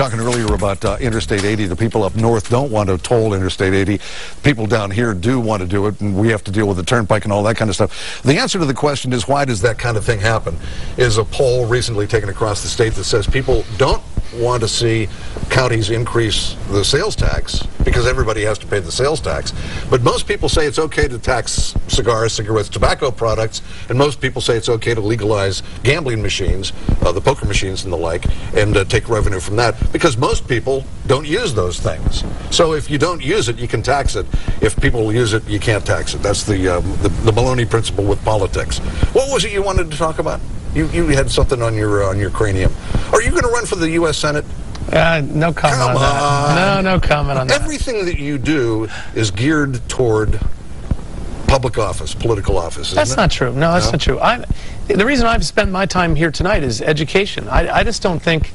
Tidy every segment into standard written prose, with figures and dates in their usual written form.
talking earlier about Interstate 80. The people up north don't want to toll Interstate 80. People down here do want to do it, and we have to deal with the turnpike and all that kind of stuff. The answer to the question is, why does that kind of thing happen? Is a poll recently taken across the state that says people don't want to see counties increase the sales tax because everybody has to pay the sales tax. But most people say it's okay to tax cigars, cigarettes, tobacco products, and most people say it's okay to legalize gambling machines, the poker machines and the like, and take revenue from that, because most people don't use those things. So if you don't use it, you can tax it. If people use it, you can't tax it. That's the baloney principle with politics. What was it you wanted to talk about? You had something on your cranium. Are you going to run for the U.S. Senate? No comment on that. No comment on that. Everything that you do is geared toward public office, political office, isn't it? That's not true. No, that's not true. The reason I've spent my time here tonight is education. I just don't think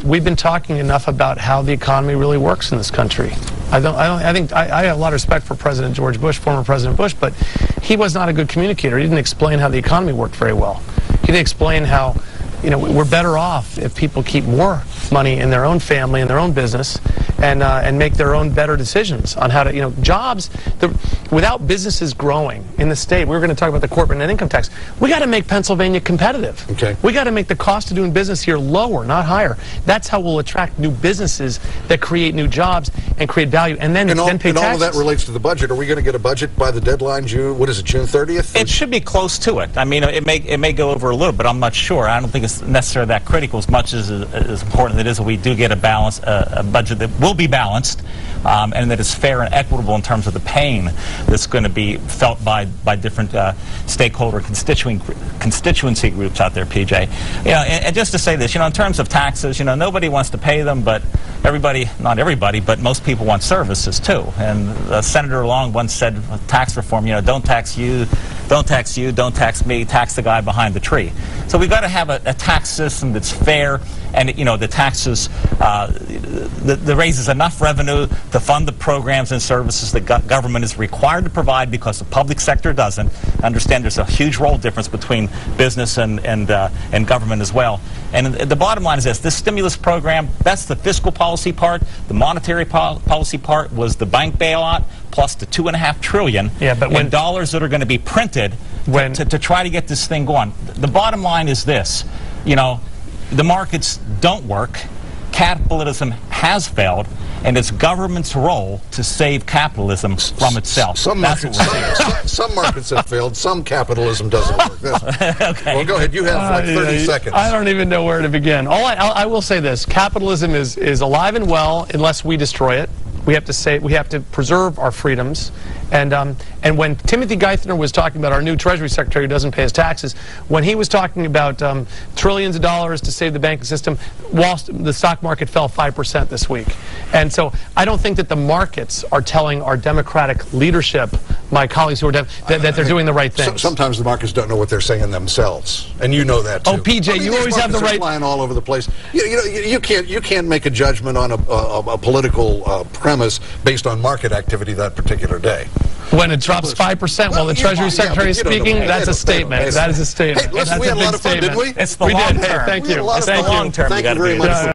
we've been talking enough about how the economy really works in this country. I think I have a lot of respect for President George Bush, former President Bush, but he was not a good communicator. He didn't explain how the economy worked very well. He didn't explain how, we're better off if people keep more money in their own family and their own business, and make their own better decisions on how to, jobs. Without businesses growing in the state, we were going to talk about the corporate net income tax. We got to make Pennsylvania competitive. Okay. We got to make the cost of doing business here lower, not higher. That's how we'll attract new businesses that create new jobs and create value, and then pay taxes. And all of that relates to the budget. Are we going to get a budget by the deadline, June 30th? It should be close to it. I mean, it may go over a little, but I'm not sure. I don't think it's necessarily that critical as much as important it is that we do get a budget that will be balanced, and that is fair and equitable in terms of the pain that's going to be felt by different stakeholder constituency groups out there, PJ. And just to say this, in terms of taxes, nobody wants to pay them, but not everybody, but most people want services too. And Senator Long once said, tax reform, don't tax you, don't tax you, don't tax me, tax the guy behind the tree. So we've got to have a tax system that's fair, and the taxes that raises enough revenue to fund the programs and services that government is required to provide, because the public sector doesn't. Understand there's a huge role difference between business and government as well. And the bottom line is this stimulus program, that's the fiscal policy part. The monetary policy part was the bank bailout plus the $2.5 trillion in dollars that are going to be printed to try to get this thing going. The bottom line is this, the markets don't work, capitalism has failed, and it's government's role to save capitalism from itself. Some markets have failed, some capitalism doesn't work. Okay. Well, go ahead, you have like 30 seconds. I don't even know where to begin. I will say this, capitalism is alive and well unless we destroy it. We have to preserve our freedoms. And when Timothy Geithner was talking about our new Treasury Secretary who doesn't pay his taxes, when he was talking about trillions of dollars to save the banking system, the stock market fell 5% this week. And so I don't think that the markets are telling our Democratic leadership, my colleagues who are that they're doing the right things. Sometimes the markets don't know what they're saying themselves, and you know that too. Oh, PJ, you always have the right. Flying all over the place. You can't make a judgment on a political premise based on market activity that particular day. When it drops 5% while the Treasury Secretary is speaking, that's a statement. That is a statement. Hey, listen, we had a lot of fun, didn't we? It's the long term. Thank you. It's the long term. Thank you very much.